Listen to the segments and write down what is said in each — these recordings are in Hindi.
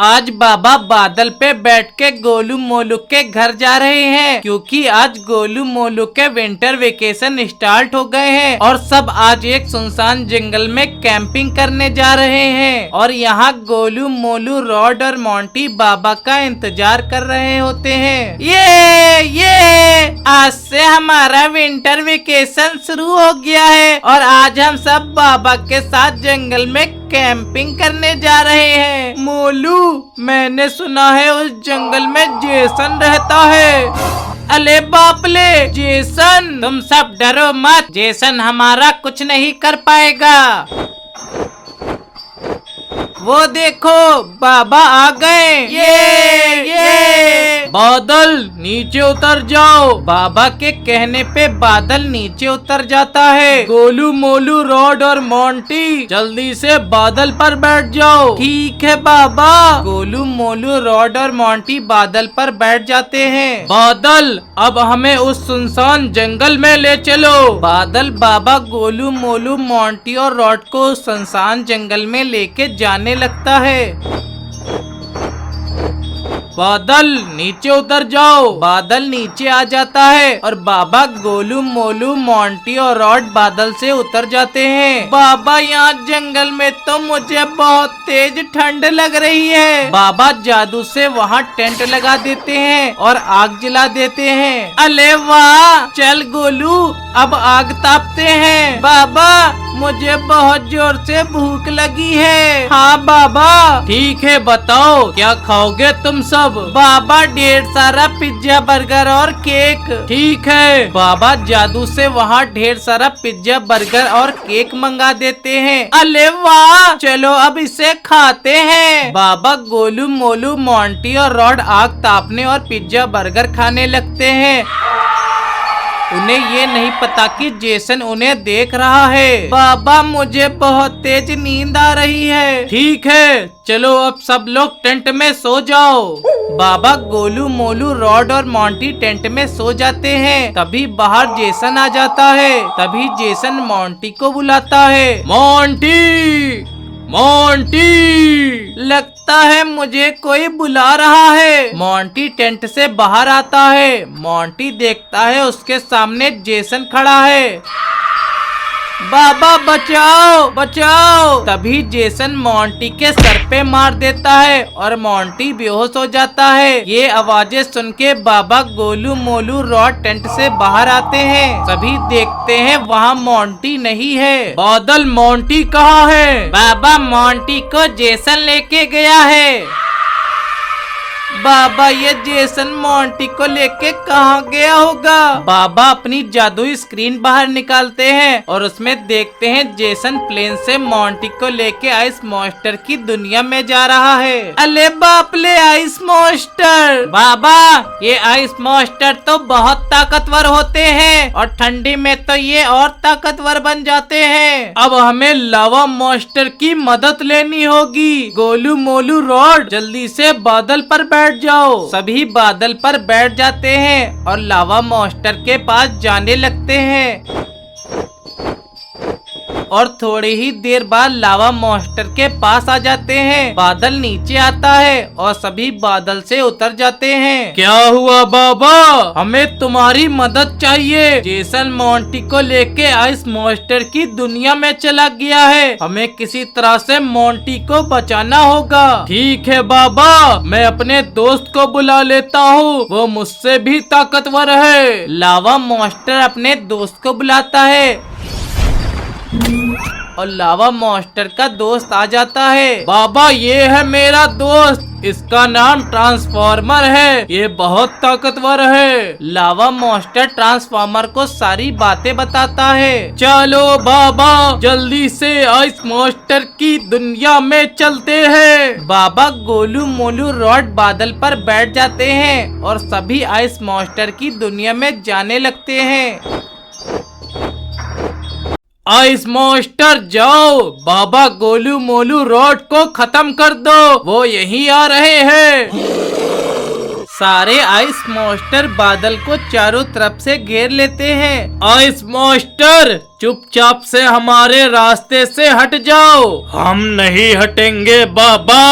आज बाबा बादल पे बैठ के गोलू मोलू के घर जा रहे हैं, क्योंकि आज गोलू मोलू के विंटर वेकेशन स्टार्ट हो गए हैं और सब आज एक सुनसान जंगल में कैंपिंग करने जा रहे हैं। और यहाँ गोलू मोलू रॉड और मोंटी बाबा का इंतजार कर रहे होते हैं। ये आज से हमारा विंटर वेकेशन शुरू हो गया है और आज हम सब बाबा के साथ जंगल में कैंपिंग करने जा रहे हैं। मोलू, मैंने सुना है उस जंगल में जेसन रहता है। अले बापले, जेसन! तुम सब डरो मत, जेसन हमारा कुछ नहीं कर पाएगा। वो देखो, बाबा आ गए। ये बादल नीचे उतर जाओ। बाबा के कहने पे बादल नीचे उतर जाता है। गोलू मोलू रॉड और मोंटी जल्दी से बादल पर बैठ जाओ। ठीक है बाबा। गोलू मोलू रॉड और मोंटी बादल पर बैठ जाते हैं। बादल, अब हमें उस सुनसान जंगल में ले चलो। बादल बाबा गोलू मोलू मोंटी और रॉड को उस सुनसान जंगल में लेके जाने लगता है। बादल नीचे उतर जाओ। बादल नीचे आ जाता है और बाबा गोलू मोलू मोंटी और रॉड बादल से उतर जाते हैं। बाबा, यहाँ जंगल में तो मुझे बहुत तेज ठंड लग रही है। बाबा जादू से वहाँ टेंट लगा देते हैं और आग जला देते हैं। अले वाह! चल गोलू, अब आग तापते हैं। बाबा, मुझे बहुत जोर से भूख लगी है। हाँ बाबा। ठीक है, बताओ क्या खाओगे तुम सब? बाबा, ढेर सारा पिज्जा, बर्गर और केक। ठीक है। बाबा जादू से वहाँ ढेर सारा पिज्जा, बर्गर और केक मंगा देते हैं। अरे वाह! चलो अब इसे खाते हैं। बाबा गोलू मोलू मोंटी और रॉड आग तापने और पिज्जा बर्गर खाने लगते हैं। उन्हें ये नहीं पता कि जेसन उन्हें देख रहा है। बाबा, मुझे बहुत तेज नींद आ रही है। ठीक है, चलो अब सब लोग टेंट में सो जाओ। बाबा गोलू मोलू रॉड और मोंटी टेंट में सो जाते हैं। तभी बाहर जेसन आ जाता है। तभी जेसन मोंटी को बुलाता है। Monty, Monty! लगता है मुझे कोई बुला रहा है। मोंटी टेंट से बाहर आता है। मोंटी देखता है उसके सामने जेसन खड़ा है। बाबा, बचाओ बचाओ! तभी जेसन मोंटी के सर पे मार देता है और मोंटी बेहोश हो जाता है। ये आवाजें सुन के बाबा गोलू मोलू रॉड टेंट से बाहर आते हैं। सभी देखते हैं वहाँ मोंटी नहीं है। बादल, मोंटी कहाँ है? बाबा, मोंटी को जेसन लेके गया है। बाबा, ये जेसन मोंटी को लेके कहाँ गया होगा? बाबा अपनी जादुई स्क्रीन बाहर निकालते हैं और उसमें देखते हैं जेसन प्लेन से मोंटी को लेके आइस मॉन्स्टर की दुनिया में जा रहा है। अले बापले, आइस मॉन्स्टर! बाबा, ये आइस मॉन्स्टर तो बहुत ताकतवर होते हैं और ठंडी में तो ये और ताकतवर बन जाते हैं। अब हमें लावा मॉन्स्टर की मदद लेनी होगी। गोलू मोलू रॉड, जल्दी से बादल पर बैठ जाओ। सभी बादल पर बैठ जाते हैं और लावा मॉन्स्टर के पास जाने लगते हैं। और थोड़ी ही देर बाद लावा मॉन्स्टर के पास आ जाते हैं। बादल नीचे आता है और सभी बादल से उतर जाते हैं। क्या हुआ बाबा? हमें तुम्हारी मदद चाहिए। जेसन मोंटी को लेके आइस मॉन्स्टर की दुनिया में चला गया है। हमें किसी तरह से मोंटी को बचाना होगा। ठीक है बाबा, मैं अपने दोस्त को बुला लेता हूँ, वो मुझसे भी ताकतवर है। लावा मॉन्स्टर अपने दोस्त को बुलाता है और लावा मॉन्स्टर का दोस्त आ जाता है। बाबा, ये है मेरा दोस्त, इसका नाम ट्रांसफॉर्मर है, ये बहुत ताकतवर है। लावा मॉन्स्टर ट्रांसफॉर्मर को सारी बातें बताता है। चलो बाबा, जल्दी से आइस मॉन्स्टर की दुनिया में चलते हैं। बाबा गोलू मोलू रॉड बादल पर बैठ जाते हैं और सभी आइस मॉन्स्टर की दुनिया में जाने लगते हैं। आइस मॉन्स्टर, जाओ, बाबा गोलू मोलू रॉड को खत्म कर दो, वो यहीं आ रहे हैं। सारे आइस मॉन्स्टर बादल को चारों तरफ से घेर लेते हैं। आइस मॉन्स्टर, चुपचाप से हमारे रास्ते से हट जाओ। हम नहीं हटेंगे बाबा,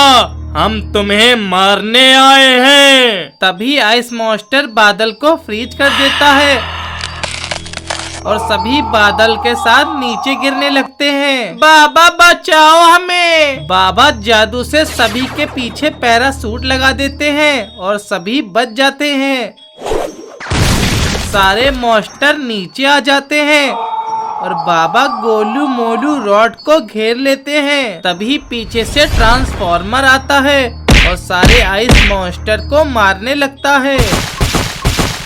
हम तुम्हें मारने आए हैं। तभी आइस मॉन्स्टर बादल को फ्रीज कर देता है और सभी बादल के साथ नीचे गिरने लगते हैं। बाबा बचाओ हमें। बाबा जादू से सभी के पीछे पैराशूट लगा देते हैं और सभी बच जाते हैं। सारे मॉन्स्टर नीचे आ जाते हैं और बाबा गोलू मोलू रॉड को घेर लेते हैं। तभी पीछे से ट्रांसफॉर्मर आता है और सारे आइस मॉन्स्टर को मारने लगता है।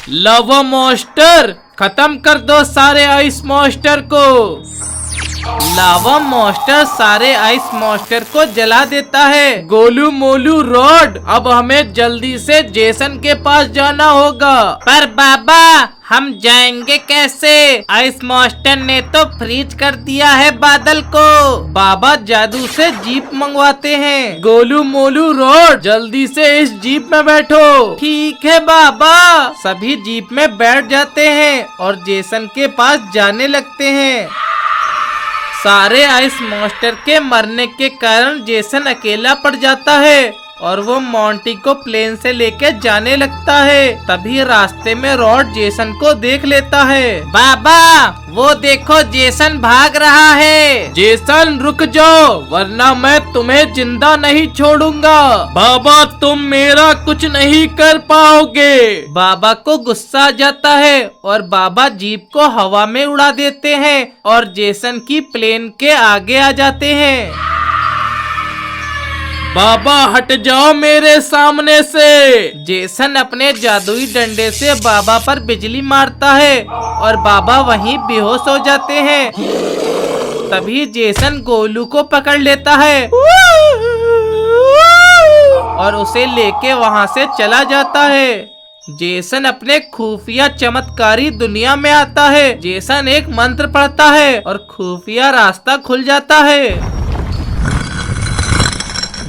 लावा मॉन्स्टर, खत्म कर दो सारे आइस मॉन्स्टर को। लावा मॉन्स्टर सारे आइस मॉन्स्टर को जला देता है। गोलू मोलू रॉड, अब हमें जल्दी से जेसन के पास जाना होगा। पर बाबा हम जाएंगे कैसे? आइस मॉन्स्टर ने तो फ्रीज कर दिया है बादल को। बाबा जादू से जीप मंगवाते हैं। गोलू मोलू रॉड, जल्दी से इस जीप में बैठो। ठीक है बाबा। सभी जीप में बैठ जाते हैं और जेसन के पास जाने लगते हैं। सारे आइस मॉन्स्टर के मरने के कारण जेसन अकेला पड़ जाता है और वो मोंटी को प्लेन से लेके जाने लगता है। तभी रास्ते में रॉड जेसन को देख लेता है। बाबा वो देखो जेसन भाग रहा है। जेसन रुक जाओ वरना मैं तुम्हें जिंदा नहीं छोड़ूंगा। बाबा तुम मेरा कुछ नहीं कर पाओगे। बाबा को गुस्सा आ जाता है और बाबा जीप को हवा में उड़ा देते हैं और जेसन की प्लेन के आगे आ जाते हैं। बाबा हट जाओ मेरे सामने से। जेसन अपने जादुई डंडे से बाबा पर बिजली मारता है और बाबा वहीं बेहोश हो जाते हैं। तभी जेसन गोलू को पकड़ लेता है और उसे लेके वहां से चला जाता है। जेसन अपने खुफिया चमत्कारी दुनिया में आता है। जेसन एक मंत्र पढ़ता है और खुफिया रास्ता खुल जाता है।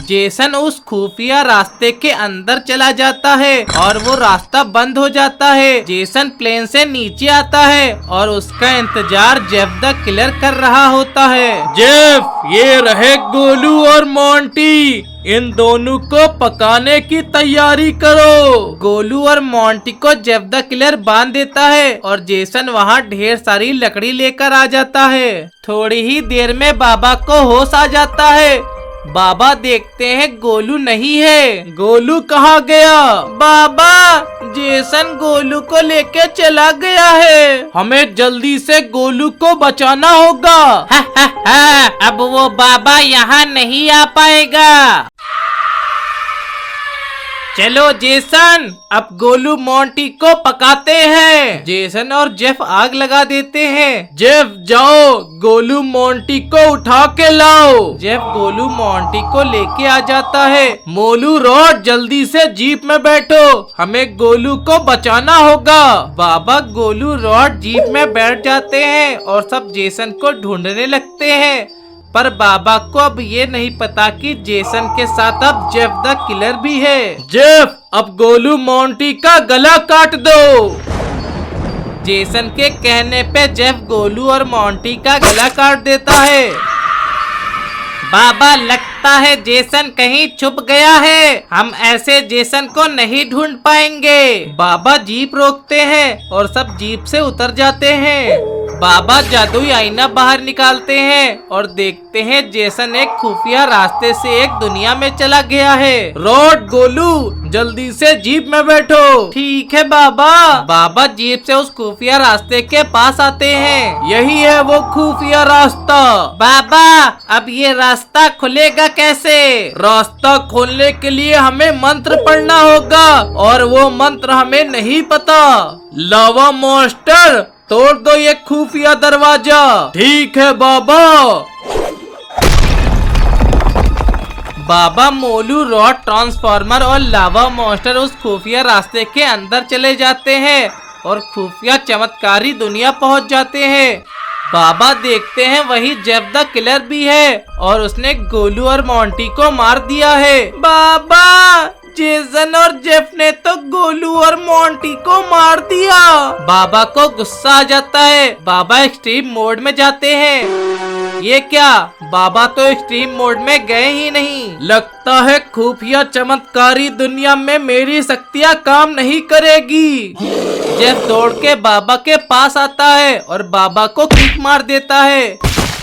जेसन उस खुफिया रास्ते के अंदर चला जाता है और वो रास्ता बंद हो जाता है। जेसन प्लेन से नीचे आता है और उसका इंतजार जेफ द किलर कर रहा होता है। जेफ, ये रहे गोलू और मोंटी, इन दोनों को पकाने की तैयारी करो। गोलू और मोंटी को जेफ द किलर बांध देता है और जेसन वहाँ ढेर सारी लकड़ी लेकर आ जाता है। थोड़ी ही देर में बाबा को होश आ जाता है। बाबा देखते हैं गोलू नहीं है। गोलू कहाँ गया? बाबा जेसन गोलू को लेके चला गया है। हमें जल्दी से गोलू को बचाना होगा। अब वो बाबा यहाँ नहीं आ पाएगा। चलो जेसन, अब गोलू मोंटी को पकाते हैं। जेसन और जेफ आग लगा देते हैं। जेफ जाओ गोलू मोंटी को उठा के लाओ। जेफ गोलू मोंटी को लेके आ जाता है। मोलू रॉड, जल्दी से जीप में बैठो, हमें गोलू को बचाना होगा। बाबा गोलू रॉड जीप में बैठ जाते हैं और सब जेसन को ढूंढने लगते हैं। पर बाबा को अब ये नहीं पता कि जेसन के साथ अब जेफ द किलर भी है। जेफ, अब गोलू मोंटी का गला काट दो। जेसन के कहने पे जेफ गोलू और मोंटी का गला काट देता है। बाबा लगता है जेसन कहीं छुप गया है। हम ऐसे जेसन को नहीं ढूंढ पाएंगे। बाबा जीप रोकते हैं और सब जीप से उतर जाते हैं। बाबा जादुई आईना बाहर निकालते हैं और देखते हैं जेसन एक खुफिया रास्ते से एक दुनिया में चला गया है। रॉड, गोलू, जल्दी से जीप में बैठो। ठीक है बाबा। बाबा जीप से उस खुफिया रास्ते के पास आते हैं। यही है वो खुफिया रास्ता। बाबा अब ये रास्ता खुलेगा कैसे? रास्ता खोलने के लिए हमें मंत्र पढ़ना होगा और वो मंत्र हमें नहीं पता। लावा मॉन्स्टर, तोड़ दो ये खुफिया दरवाजा। ठीक है बाबा। बाबा, मोलू, रॉड, ट्रांसफॉर्मर और लावा मॉन्स्टर उस खुफिया रास्ते के अंदर चले जाते हैं और खुफिया चमत्कारी दुनिया पहुंच जाते हैं। बाबा देखते हैं वही जेफ द किलर भी है और उसने गोलू और मोंटी को मार दिया है। बाबा, जेसन और जेफ ने तो गोलू और मोंटी को मार दिया। बाबा को गुस्सा आ जाता है। बाबा एक्सट्रीम मोड में जाते हैं। ये क्या, बाबा तो एक्सट्रीम मोड में गए ही नहीं। लगता है खुफिया चमत्कारी दुनिया में मेरी शक्तियाँ काम नहीं करेगी। जेफ दौड़ के बाबा के पास आता है और बाबा को किक मार देता है।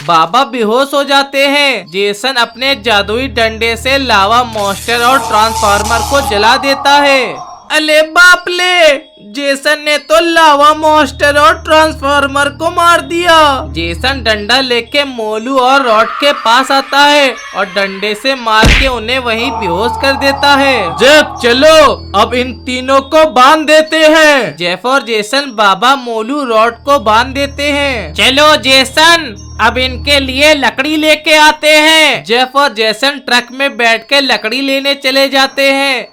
बाबा बेहोश हो जाते हैं। जेसन अपने जादुई डंडे से लावा मॉन्स्टर और ट्रांसफार्मर को जला देता है। अले बाप ले, जेसन ने तो लावा मॉन्स्टर और ट्रांसफार्मर को मार दिया। जेसन डंडा लेके मोलू और रॉड के पास आता है और डंडे से मार के उन्हें वहीं बेहोश कर देता है। जेफ चलो, अब इन तीनों को बांध देते हैं। जेफ और जेसन बाबा, मोलू, रॉड को बांध देते हैं। चलो जेसन, अब इनके लिए लकड़ी लेके आते हैं। जेफ और जेसन ट्रक में बैठ के लकड़ी लेने चले जाते हैं।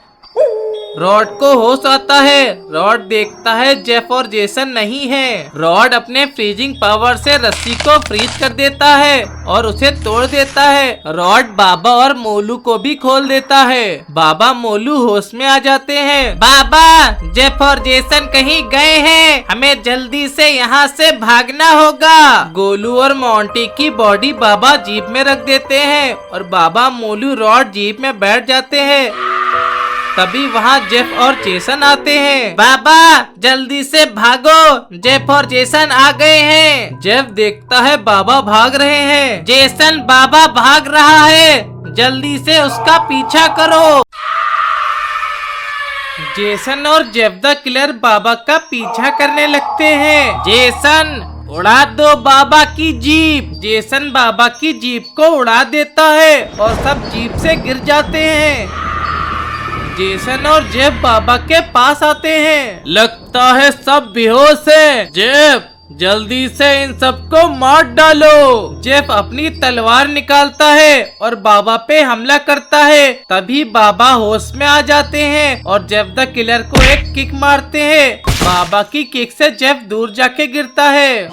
रॉड को होश आता है। रॉड देखता है जेफ और जेसन नहीं है। रॉड अपने फ्रीजिंग पावर से रस्सी को फ्रीज कर देता है और उसे तोड़ देता है। रॉड बाबा और मोलू को भी खोल देता है। बाबा मोलू होश में आ जाते हैं। बाबा, जेफ और जेसन कहीं गए हैं, हमें जल्दी से यहाँ से भागना होगा। गोलू और मोंटी की बॉडी बाबा जीप में रख देते हैं और बाबा, मोलू, रॉड जीप में बैठ जाते हैं। तभी वहाँ जेफ और जेसन आते हैं। बाबा जल्दी से भागो, जेफ और जेसन आ गए हैं। जेफ देखता है बाबा भाग रहे हैं। जेसन, बाबा भाग रहा है, जल्दी से उसका पीछा करो। जेसन और जेफ द किलर बाबा का पीछा करने लगते हैं। जेसन, उड़ा दो बाबा की जीप। जेसन बाबा की जीप को उड़ा देता है और सब जीप से गिर जाते हैं। जेसन और जेफ बाबा के पास आते हैं। लगता है सब बेहोश हैं। जेफ, जल्दी से इन सबको मार डालो। जेफ अपनी तलवार निकालता है और बाबा पे हमला करता है। तभी बाबा होश में आ जाते हैं और जेफ द किलर को एक किक मारते हैं। बाबा की किक से जेफ दूर जाके गिरता है।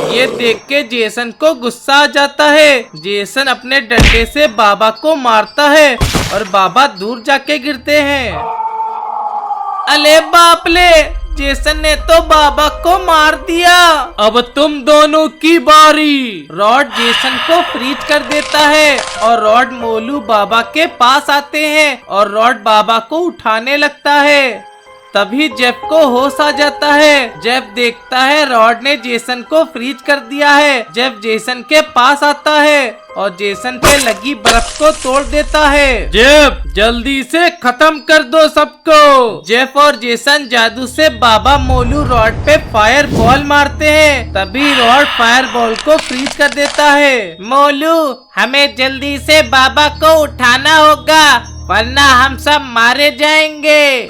ये देख के जेसन को गुस्सा आ जाता है। जेसन अपने डंडे से बाबा को मारता है और बाबा दूर जाके गिरते हैं। अले बाप ले, जेसन ने तो बाबा को मार दिया। अब तुम दोनों की बारी। रॉड जेसन को फ्रीज कर देता है और रॉड, मोलू बाबा के पास आते हैं और रॉड बाबा को उठाने लगता है। तभी जेफ को होश आ जाता है। जेफ देखता है रॉड ने जेसन को फ्रीज कर दिया है। जेफ जेसन के पास आता है और जेसन पे लगी बर्फ को तोड़ देता है। जेफ, जल्दी से खत्म कर दो सबको। जेफ और जेसन जादू से बाबा, मोलू, रॉड पे फायर बॉल मारते हैं। तभी रॉड फायर बॉल को फ्रीज कर देता है। मोलू, हमें जल्दी से बाबा को उठाना होगा वरना हम सब मारे जाएंगे।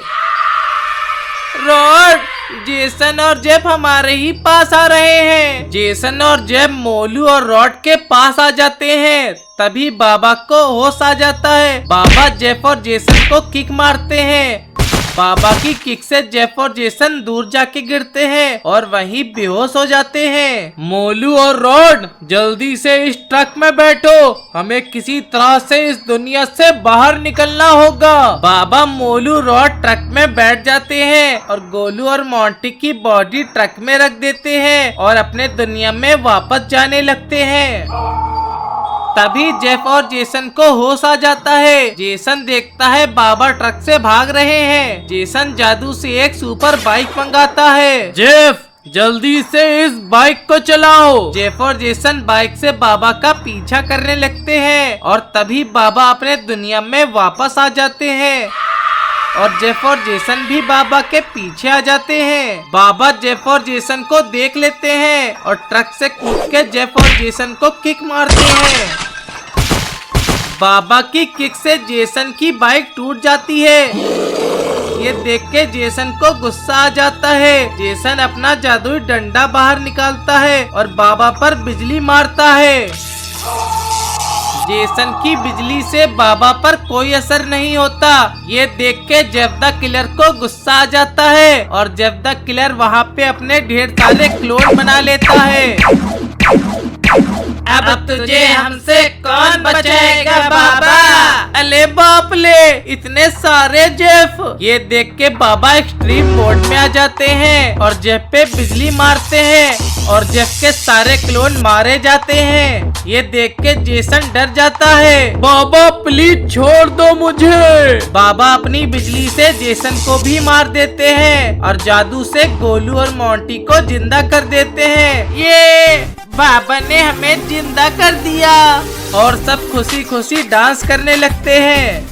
रॉड, जेसन और जेफ हमारे ही पास आ रहे हैं। जेसन और जेफ मोलू और रॉड के पास आ जाते हैं। तभी बाबा को होश आ जाता है। बाबा जेफ और जेसन को किक मारते हैं। बाबा की किक से जेफ और जेसन दूर जाके गिरते हैं और वहीं बेहोश हो जाते हैं। मोलू और रॉड, जल्दी से इस ट्रक में बैठो, हमें किसी तरह से इस दुनिया से बाहर निकलना होगा। बाबा, मोलू, रॉड ट्रक में बैठ जाते हैं और गोलू और मोंटी की बॉडी ट्रक में रख देते हैं और अपने दुनिया में वापस जाने लगते हैं। तभी जेफ और जेसन को होश आ जाता है। जेसन देखता है बाबा ट्रक से भाग रहे हैं। जेसन जादू से एक सुपर बाइक मंगाता है। जेफ, जल्दी से इस बाइक को चलाओ। जेफ और जेसन बाइक से बाबा का पीछा करने लगते हैं और तभी बाबा अपने दुनिया में वापस आ जाते हैं और जेफ और जेसन भी बाबा के पीछे आ जाते हैं। बाबा जेफ और जेसन को देख लेते हैं और ट्रक से कूद के जेफ और जेसन को किक मारते हैं। बाबा की किक से जेसन की बाइक टूट जाती है। ये देख के जेसन को गुस्सा आ जाता है। जेसन अपना जादुई डंडा बाहर निकालता है और बाबा पर बिजली मारता है। जेसन की बिजली से बाबा पर कोई असर नहीं होता। ये देख के जेफ द किलर को गुस्सा आ जाता है और जेफ द किलर वहाँ पे अपने ढेर सारे क्लोन बना लेता है। अब तुझे हमसे कौन बचाएगा बाबा? अले बाप ले, इतने सारे जेफ। ये देख के बाबा एक्सट्रीम मोड में आ जाते हैं और जेफ पे बिजली मारते हैं और जेफ के सारे क्लोन मारे जाते हैं। ये देख के जेसन डर जाता है। बाबा प्लीज छोड़ दो मुझे। बाबा अपनी बिजली से जेसन को भी मार देते हैं और जादू से गोलू और मोंटी को जिंदा कर देते हैं। ये बाबा ने हमें जिंदा कर दिया और सब खुशी खुशी डांस करने लगते हैं।